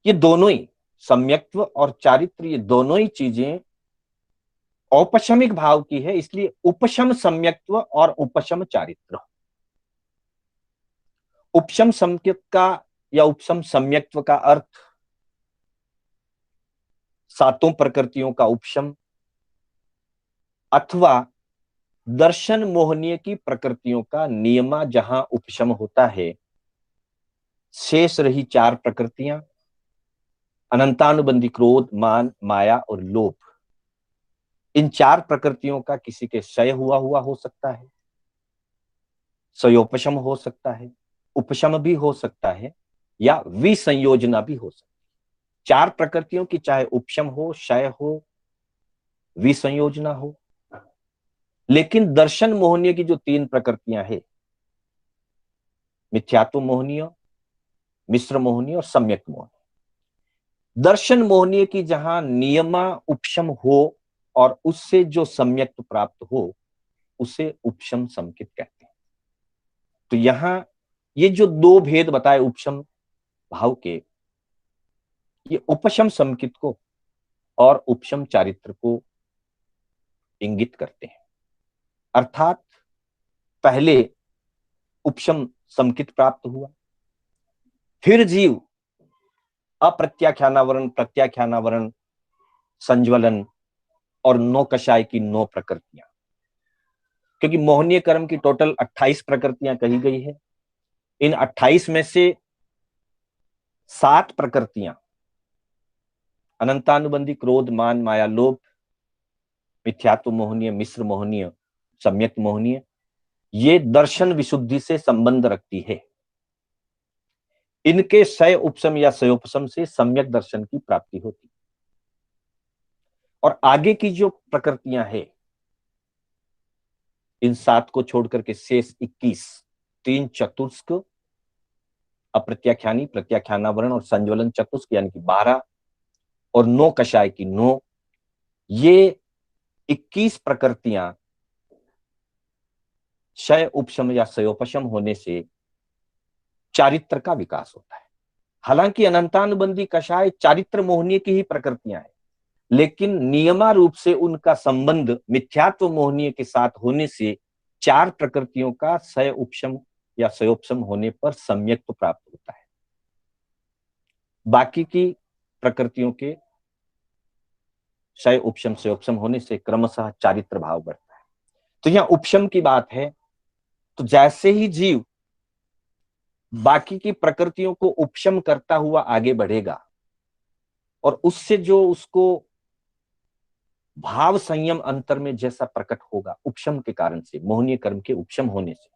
ये दोनों ही, सम्यक्त्व और चारित्र्य, ये दोनों ही चीजें औपशमिक भाव की है, इसलिए उपशम सम्यक्त्व और उपशम चारित्र्य। उपशम सम्यक का या उपशम सम्यक्त्व का अर्थ 7 प्रकृतियों का उपशम, अथवा दर्शन मोहनीय की प्रकृतियों का नियमा जहां उपशम होता है। शेष रही 4 प्रकृतियां, अनंतानुबंधी क्रोध, मान, माया और लोभ। इन 4 प्रकृतियों का किसी के क्षय हुआ हुआ हो सकता है, क्षयोपशम हो सकता है, उपशम भी हो सकता है, या विसंयोजना भी हो सकती है। 4 प्रकृतियों की चाहे उपशम हो, क्षय हो, विसंयोजना हो। लेकिन दर्शन मोहनीय की जो 3 प्रकृतियां हैं, मिथ्यात्व मोहनीय, मिश्र मोहनीय और सम्यक मोहनीय, दर्शन मोहनीय की जहां नियमा उपशम हो और उससे जो सम्यक प्राप्त हो उसे उपशम संकित कहते हैं। तो यहां ये जो 2 भेद बताए उपशम भाव के, ये उपशम संकित को और उपशम चारित्र को इंगित करते हैं। अर्थात पहले उपशम संकित प्राप्त हुआ, फिर जीव अप्रत्याख्यानावरण, प्रत्याख्यानावरण, संज्वलन और 9 कषाय की 9 प्रकृतियां, क्योंकि मोहनीय कर्म की टोटल 28 प्रकृतियां कही गई है। इन 28 में से 7 प्रकृतियां, अनंतानुबंधी क्रोध, मान, माया, लोभ, मिथ्यात्व मोहनीय, मिश्र मोहनीय, सम्यक मोहनीय, ये दर्शन विशुद्धि से संबंध रखती है। इनके क्षय उपशम या क्षयोपशम से सम्यक दर्शन की प्राप्ति होती। और आगे की जो प्रकृतियां हैं, इन 7 को छोड़कर के शेष 21, 3 चतुष्क, अप्रत्याख्यानी, प्रत्याख्यानावरण और संज्वलन चतुष्क यानी कि 12, और 9 कषाय की 9, ये 21 प्रकृतियां क्षय उपशम या क्षयोपशम होने से चारित्र का विकास होता है। हालांकि अनंतानुबंधी कषाय चारित्र मोहनीय की ही प्रकृतियां हैं, लेकिन नियमा रूप से उनका संबंध मिथ्यात्व मोहनीय के साथ होने से 4 प्रकृतियों का क्षय उपशम या क्षयोपशम होने पर सम्यक्त्व प्राप्त होता है। बाकी की प्रकृतियों के क्षय उपशम क्षयोपशम होने से क्रमशः चारित्र भाव बढ़ता है। तो यहां उपशम की बात है। तो जैसे ही जीव बाकी की प्रकृतियों को उपशम करता हुआ आगे बढ़ेगा और उससे जो उसको भाव संयम अंतर में जैसा प्रकट होगा उपशम के कारण से, मोहनीय कर्म के उपशम होने से,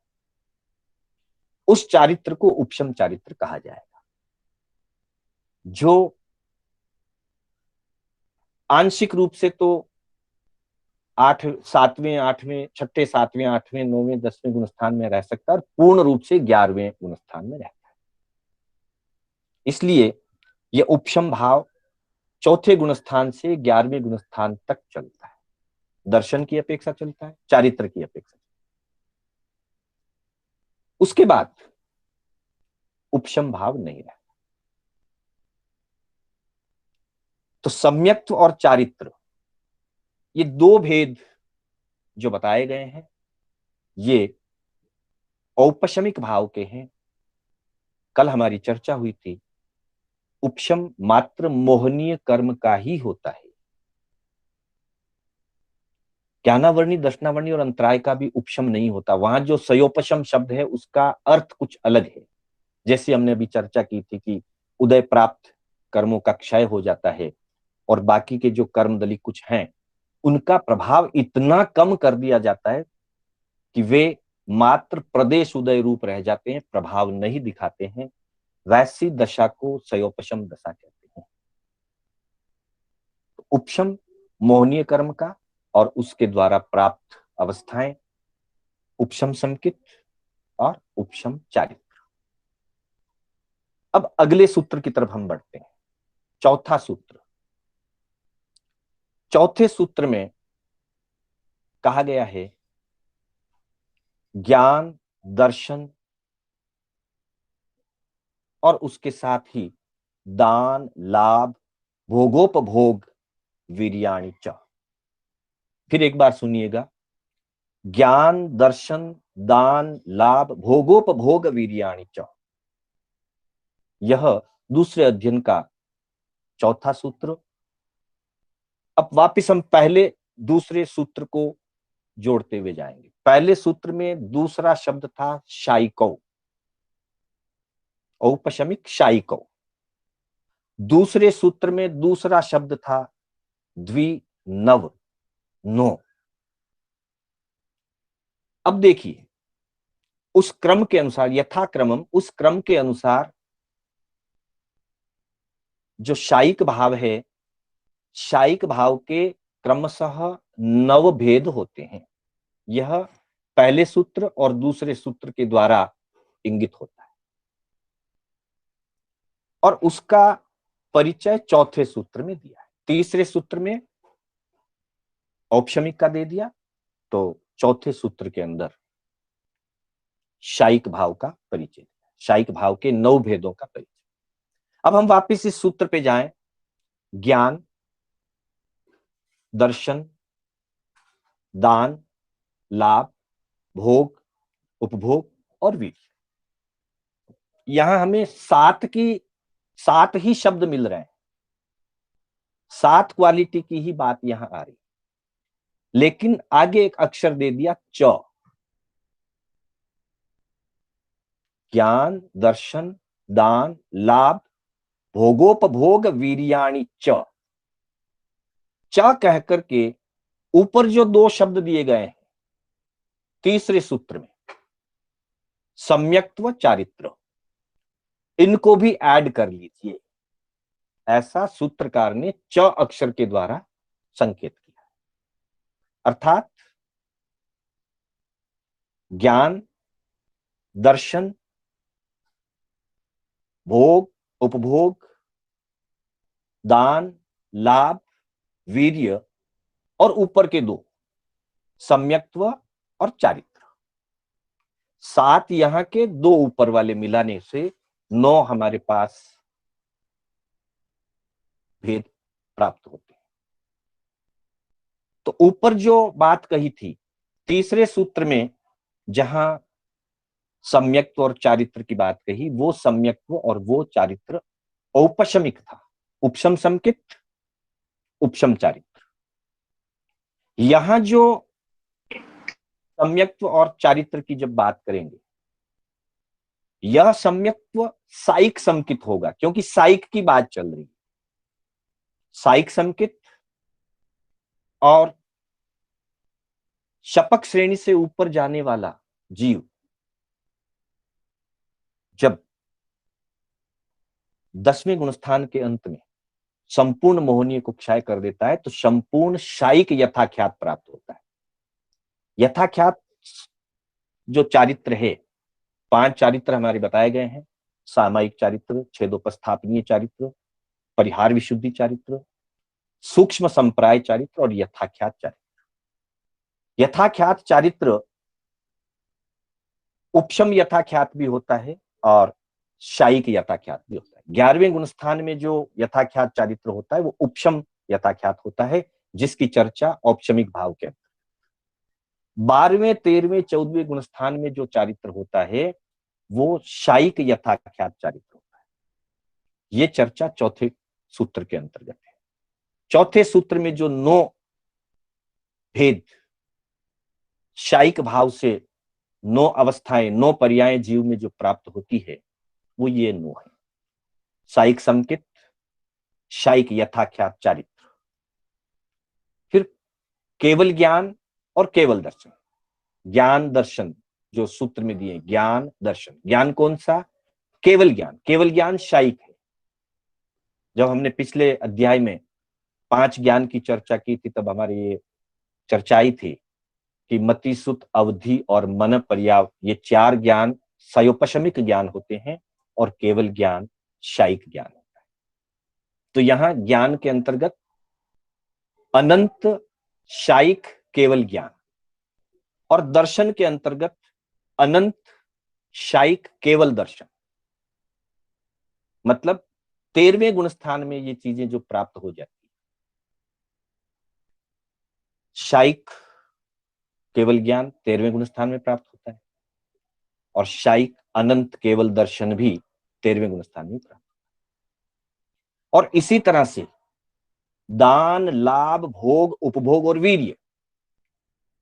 उस चारित्र को उपशम चारित्र कहा जाएगा। जो आंशिक रूप से तो 7वें, 8वें, 6ठे, 7वें, 8वें, 9वें, 10वें गुणस्थान में रह सकता है और पूर्ण रूप से 11वें गुणस्थान में रहता है। इसलिए ये उपशम भाव चौथे गुणस्थान से 11वें गुणस्थान तक चलता है, दर्शन की अपेक्षा चलता है, चारित्र की अपेक्षा। उसके बाद उपशम भाव नहीं रहता। तो सम्यक्त्व और चारित्र, ये दो भेद जो बताए गए हैं, ये औपशमिक भाव के हैं। कल हमारी चर्चा हुई थी, उपशम मात्र मोहनीय कर्म का ही होता है। ज्ञानावर्णी, दर्शनावर्णी और अंतराय का भी उपशम नहीं होता। वहां जो सयोपशम शब्द है उसका अर्थ कुछ अलग है। जैसे हमने अभी चर्चा की थी कि उदय प्राप्त कर्मों का क्षय हो जाता है और बाकी के जो कर्मदली कुछ हैं उनका प्रभाव इतना कम कर दिया जाता है कि वे मात्र प्रदेश उदय रूप रह जाते हैं, प्रभाव नहीं दिखाते हैं। वैसी दशा को सयोपशम दशा कहते हैं। तो उपशम मोहनीय कर्म का और उसके द्वारा प्राप्त अवस्थाएं उपशम संकित और उपशम चारित्र। अब अगले सूत्र की तरफ हम बढ़ते हैं, चौथा सूत्र। चौथे सूत्र में कहा गया है ज्ञान, दर्शन और उसके साथ ही दान, लाभ, भोगोपभोग, वीर्याणि च। फिर एक बार सुनिएगा, ज्ञान, दर्शन, दान, लाभ, भोगोपभोग, वीर्याणि च। यह दूसरे अध्ययन का चौथा सूत्र। अब वापिस हम पहले दूसरे सूत्र को जोड़ते हुए जाएंगे। पहले सूत्र में दूसरा शब्द था शायिकौ, औपशमिक शायिकौ। दूसरे सूत्र में दूसरा शब्द था द्विनव, नो। अब देखिए, उस क्रम के अनुसार, यथाक्रमम उस क्रम के अनुसार जो शायिक भाव है, शायिक भाव के क्रमशः 9 भेद होते हैं। यह पहले सूत्र और दूसरे सूत्र के द्वारा इंगित होता है और उसका परिचय चौथे सूत्र में दिया है। तीसरे सूत्र में औपशमिक का दे दिया, तो चौथे सूत्र के अंदर शायिक भाव का परिचय, शायिक भाव के 9 भेदों का परिचय। अब हम वापस इस सूत्र पे जाएं, ज्ञान, दर्शन, दान, लाभ, भोग, उपभोग और वीर्य। यहां हमें 7 ही शब्द मिल रहे हैं, 7 क्वालिटी की ही बात यहां आ रही, लेकिन आगे एक अक्षर दे दिया च। ज्ञान, दर्शन, दान, लाभ, भोगोपभोग, वीर्याणि च। च कह करके ऊपर जो 2 शब्द दिए गए हैं तीसरे सूत्र में, सम्यक्त्व, चारित्र, इनको भी ऐड कर लीजिए। ऐसा सूत्रकार ने च अक्षर के द्वारा संकेत किया। अर्थात ज्ञान, दर्शन, भोग, उपभोग, दान, लाभ, वीर्य और ऊपर के 2 सम्यक्त्व और चारित्र, 7 यहां के 2 ऊपर वाले मिलाने से 9 हमारे पास भेद प्राप्त होते हैं। तो ऊपर जो बात कही थी तीसरे सूत्र में, जहां सम्यक्त्व और चारित्र की बात कही, वो सम्यक्त्व और वो चारित्र औपशमिक था, उपशम संकित, उपशम चारित्र। यहां जो सम्यक्त्व और चारित्र की जब बात करेंगे, यह सम्यक्त्व साइक संकित होगा, क्योंकि साइक की बात चल रही है। साइक संकित और शपक श्रेणी से ऊपर जाने वाला जीव जब 10वें गुणस्थान के अंत में संपूर्ण मोहनीय को क्षय कर देता है, तो संपूर्ण शायिक यथाख्यात प्राप्त होता है। यथाख्यात जो चारित्र है, 5 चारित्र हमारे बताए गए हैं, सामायिक चारित्र, छेदोपस्थापनीय चारित्र, परिहार विशुद्धि चारित्र, सूक्ष्म संप्राय चारित्र और यथाख्यात चारित्र। यथाख्यात चारित्र उपशम यथाख्यात भी होता है और शायिक यथाख्यात भी होता है। 11वें गुणस्थान में जो यथाख्यात चारित्र होता है वो उपशम यथाख्यात होता है, जिसकी चर्चा औपशमिक भाव के अंदर। 12वें, 13वें, 14वें गुणस्थान में जो चारित्र होता है वो शायिक यथाख्यात चारित्र होता है। ये चर्चा चौथे सूत्र के अंतर्गत है। चौथे सूत्र में जो 9 भेद शायिक भाव से 9 अवस्थाएं, 9 पर्याय जीव में जो प्राप्त होती है वो ये 9 है। शायिक संकित, शायिक यथाख्यात चारित्र, फिर केवल ज्ञान और केवल दर्शन। ज्ञान दर्शन जो सूत्र में दिए, ज्ञान दर्शन। ज्ञान कौन सा? केवल ज्ञान। केवल ज्ञान शायिक है। जब हमने पिछले अध्याय में 5 ज्ञान की चर्चा की थी तब हमारी ये चर्चा आई थी कि मति, सुत, अवधि और मन पर्याव, ये 4 ज्ञान सयोपशमिक ज्ञान होते हैं और केवल ज्ञान शायिक ज्ञान होता है। तो यहां ज्ञान के अंतर्गत अनंत शायिक केवल ज्ञान, और दर्शन के अंतर्गत अनंत शायिक केवल दर्शन। मतलब 13वें गुणस्थान में ये चीजें जो प्राप्त हो जाती है, शायिक केवल ज्ञान 13वें गुणस्थान में प्राप्त होता है और शायिक अनंत केवल दर्शन भी 13वें गुणस्थान में प्राप्त होता है। और इसी तरह से दान, लाभ, भोग, उपभोग और वीर्य।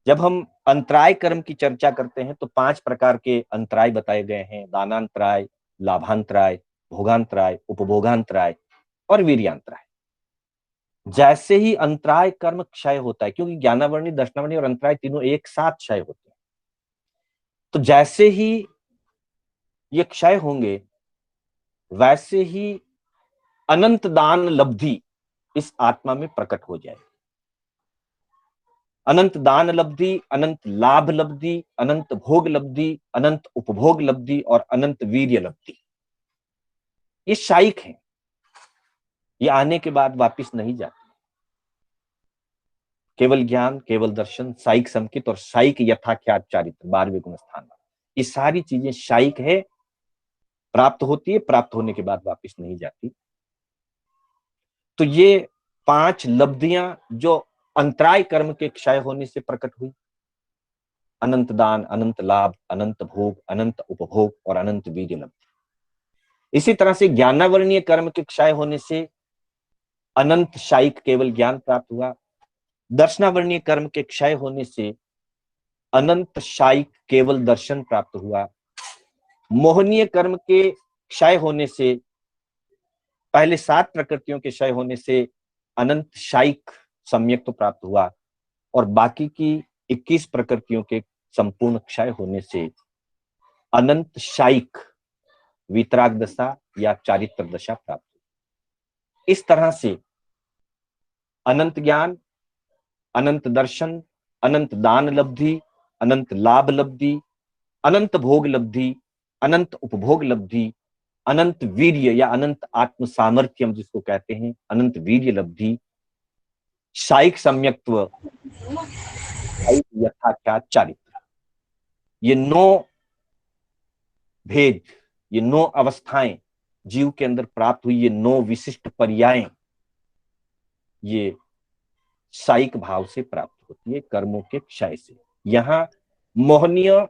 जब हम अंतराय कर्म की चर्चा करते हैं तो 5 प्रकार के अंतराय बताए गए हैं: दानांतराय, लाभांतराय, भोगांतराय, उपभोगांतराय और वीर्यांतराय। जैसे ही अंतराय कर्म क्षय होता है, क्योंकि ज्ञानावरणी, दर्शनावरणी और अंतराय तीनों एक साथ क्षय होते हैं, तो जैसे ही ये क्षय होंगे वैसे ही अनंत दान लब्धि इस आत्मा में प्रकट हो जाएगी। अनंत दान लब्धि, अनंत लाभ लब्धि, अनंत भोग लब्धि, अनंत उपभोग लब्धि और अनंत वीर्य लब्धि। ये शायिक हैं, ये आने के बाद वापिस नहीं जाते। केवल ज्ञान, केवल दर्शन, शायिक संकित और शायिक यथाख्यात चारित्र 12वें गुणस्थान में, ये सारी चीजें शायिक है, प्राप्त होती है, प्राप्त होने के बाद वापिस नहीं जाती। तो ये 5 लब्धियां जो अंतराय कर्म के क्षय होने से प्रकट हुई, अनंत दान, अनंत लाभ, अनंत भोग, अनंत उपभोग और अनंत वीर्य लब्धि। इसी तरह से ज्ञानावरणीय कर्म के क्षय होने से अनंत शायिक केवल ज्ञान प्राप्त हुआ। दर्शनावरणीय कर्म के क्षय होने से अनंत शायिक केवल दर्शन प्राप्त हुआ। मोहनीय कर्म के क्षय होने से, पहले 7 प्रकृतियों के क्षय होने से अनंत शायिक सम्यक तो प्राप्त हुआ, और बाकी की 21 प्रकृतियों के संपूर्ण क्षय होने से अनंत शायिक वितराग दशा या चारित्र दशा प्राप्त हुई। इस तरह से अनंत ज्ञान, अनंत दर्शन, अनंत दान लब्धि, अनंत लाभ लब्धि, अनंत भोग लब्धि, अनंत उपभोग लब्धि, अनंत वीर्य या अनंत आत्म सामर्थ्यम जिसको कहते हैं, अनंत वीर्य लब्धि, शायिक सम्यक्त्व, यथाख्यात चारित्र। ये 9 भेद, ये 9 अवस्थाएं जीव के अंदर प्राप्त हुई, ये 9 विशिष्ट पर्याय, ये शायिक भाव से प्राप्त होती है कर्मों के क्षय से। यहां मोहनीय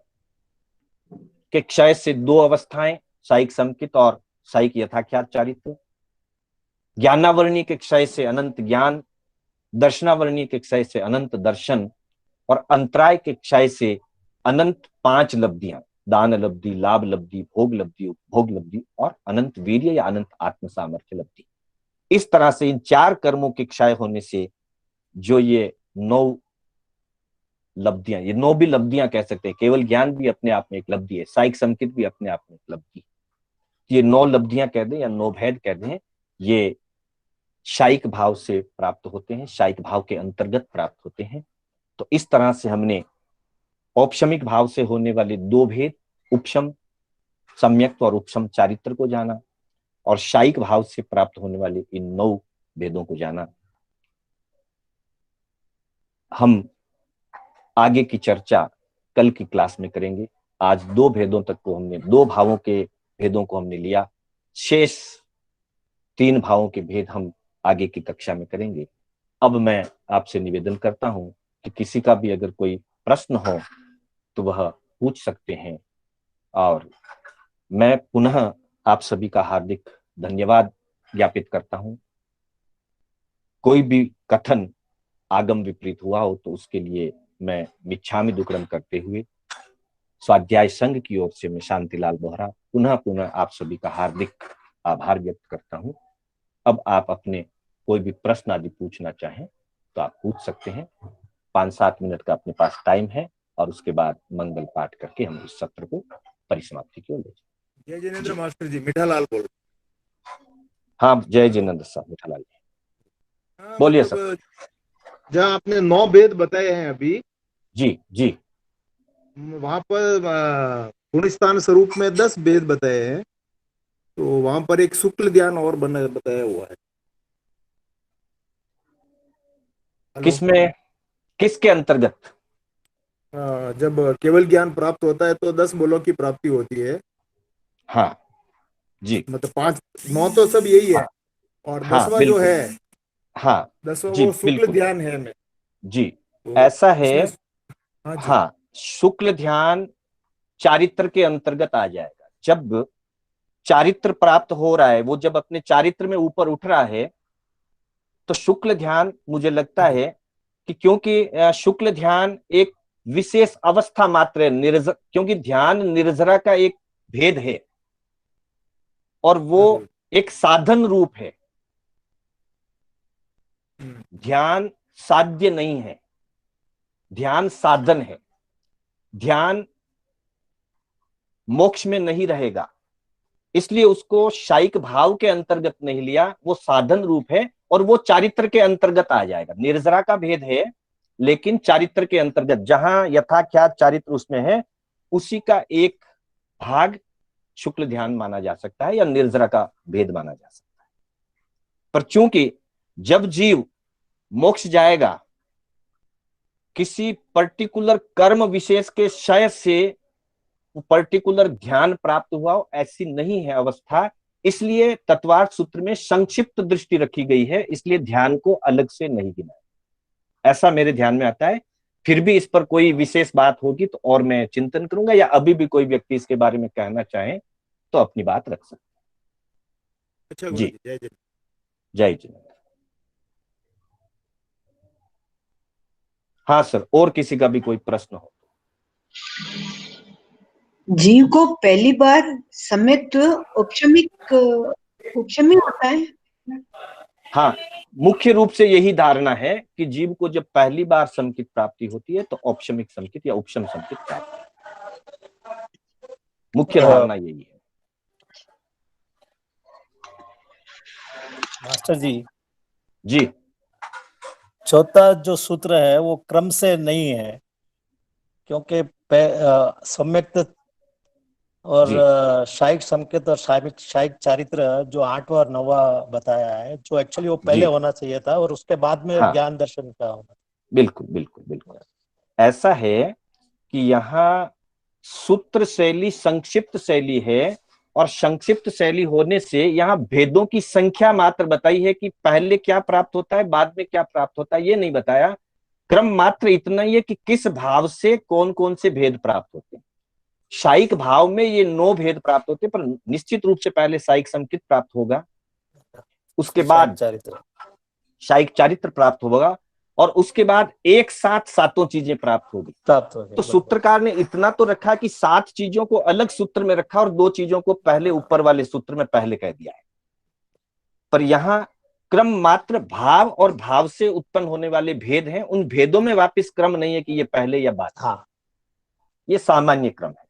के क्षय से 2 अवस्थाएं, शायिक संकित और शायिक यथाख्यात चारित्र। ज्ञानावरणीय के क्षय से अनंत ज्ञान, दर्शनावरणीय के क्षय से अनंत दर्शन और अंतराय के क्षय से अनंत 5 लब्धियां, दान लब्धि, लाभ लब्धि, भोग लब्धि, उपभोग लब्धि और अनंत वीर्य या अनंत आत्म सामर्थ्य लब्धि। इस तरह से इन 4 कर्मों के क्षय होने से जो ये 9 लब्धियां, ये 9 भी लब्धियां कह सकते हैं, केवल ज्ञान भी अपने आप में एक लब्धि है, शायिक संकित भी अपने आप में एक लब्धि, ये 9 लब्धियां कह दें या 9 भेद कह दें, ये शायिक भाव से प्राप्त होते हैं, शायिक भाव के अंतर्गत प्राप्त होते हैं। तो इस तरह से हमने औपशमिक भाव से होने वाले 2 भेद, उपशम सम्यक्त और उपशम चारित्र को जाना, और शायिक भाव से प्राप्त होने वाले इन 9 भेदों को जाना। हम आगे की चर्चा कल की क्लास में करेंगे। आज 2 भेदों तक को हमने, 2 भावों के भेदों को हमने लिया, शेष 3 भावों के भेद हम आगे की कक्षा में करेंगे। अब मैं आपसे निवेदन करता हूं कि किसी का भी अगर कोई प्रश्न हो तो वह पूछ सकते हैं, और मैं पुनः आप सभी का हार्दिक धन्यवाद ज्ञापित करता हूं। कोई भी कथन आगम विपरीत हुआ हो तो उसके लिए मैं मिच्छामि दुक्कडम करते हुए स्वाध्याय संघ की ओर से मैं शांतिलाल बोहरा पुनः पुनः आप सभी का हार्दिक आभार व्यक्त करता हूं। अब आप अपने कोई भी प्रश्न आदि पूछना चाहें तो आप पूछ सकते हैं। 5-7 मिनट का अपने पास टाइम है, और उसके बाद मंगल पाठ करके हम इस सत्र को परिसमाप्ति की ओर ले जाएंगे। जय जिनेंद्र मास्टर जी, मीठालाल बोल। हाँ, जय जिनेंद्र साहब, मीठालाल जी बोलिए सर। जहाँ आपने 9 वेद बताए हैं अभी, जी जी, वहां पर गुण स्थान स्वरूप में 10 वेद बताए हैं, तो वहां पर एक शुक्ल ध्यान और बताया हुआ है। किसमें, किसके अंतर्गत? जब केवल ज्ञान प्राप्त होता है तो 10 बलों की प्राप्ति होती है। हाँ जी, मतलब 5, 9 तो सब यही है, हाँ और हाँ 10वां जो बिल्कुल, है, हाँ 10वां जी वो शुक्ल बिल्कुल ध्यान है में। जी, तो ऐसा है। इसमें, हाँ जी, हाँ, शुक्ल ध्यान चारित्र के अंतर्गत आ जाएगा। जब चारित्र प्राप्त हो रहा है, वो जब अपने चारित्र में ऊपर उठ रहा है, तो शुक्ल ध्यान मुझे लगता हाँ जी, है कि, क्योंकि शुक्ल ध्यान एक विशेष अवस्था मात्र है, क्योंकि ध्यान निर्जरा का एक भेद है, और वो हाँ जी, एक साधन रूप है। ध्यान साध्य नहीं है, ध्यान साधन है। ध्यान मोक्ष में नहीं रहेगा, इसलिए उसको शायिक भाव के अंतर्गत नहीं लिया, वो साधन रूप है, और वो चारित्र के अंतर्गत आ जाएगा। निर्जरा का भेद है, लेकिन चारित्र के अंतर्गत, जहां यथाख्यात चारित्र उसमें है, उसी का एक भाग शुक्ल ध्यान माना जा सकता है, या निर्जरा का भेद माना जा सकता है। पर चूंकि जब जीव मोक्ष जाएगा, किसी पर्टिकुलर कर्म विशेष के क्षय से पर्टिकुलर ध्यान प्राप्त हुआ हो, ऐसी नहीं है अवस्था। इसलिए तत्वार्थ सूत्र में संक्षिप्त दृष्टि रखी गई है, इसलिए ध्यान को अलग से नहीं गिना, ऐसा मेरे ध्यान में आता है। फिर भी इस पर कोई विशेष बात होगी तो और मैं चिंतन करूंगा, या अभी भी कोई व्यक्ति इसके बारे में कहना चाहे तो अपनी बात रख सकते। अच्छा जी, जय जय। जय जी। हाँ सर, और किसी का भी कोई प्रश्न हो? जीव को पहली बार सम्यक उपशमिक उपशमिक होता है। हाँ, मुख्य रूप से यही धारणा है कि जीव को जब पहली बार समकित प्राप्ति होती है तो औपशमिक समकित या उपशम समकित प्राप्ति, मुख्य धारणा यही है। मास्टर जी, जी, चौथा जो सूत्र है वो क्रम से नहीं है, क्योंकि सम्यक्त और शायिक संकेत और शायिक चारित्र जो 8वां और 9वां बताया है, जो एक्चुअली वो पहले होना चाहिए था, और उसके बाद में हाँ, ज्ञान दर्शन का होना। बिल्कुल बिल्कुल बिल्कुल ऐसा है कि यहाँ सूत्र शैली संक्षिप्त शैली है, और संक्षिप्त शैली होने से यहाँ भेदों की संख्या मात्र बताई है कि पहले क्या प्राप्त होता है, बाद में क्या प्राप्त होता है, ये नहीं बताया। क्रम मात्र इतना ही है कि किस भाव से कौन कौन से भेद प्राप्त होते हैं। शायिक भाव में ये 9 भेद प्राप्त होते हैं, पर निश्चित रूप से पहले शायिक संकित प्राप्त होगा, उसके बाद शायिक चारित्र प्राप्त होगा, और उसके बाद एक साथ सातों चीजें प्राप्त होगी। तो सूत्रकार ने इतना तो रखा कि 7 चीजों को अलग सूत्र में रखा और 2 चीजों को पहले ऊपर वाले सूत्र में पहले कह दिया है। पर यहाँ क्रम मात्र भाव और भाव से उत्पन्न होने वाले भेद हैं, उन भेदों में वापस क्रम नहीं है कि ये पहले या बाद। हाँ, ये सामान्य क्रम है।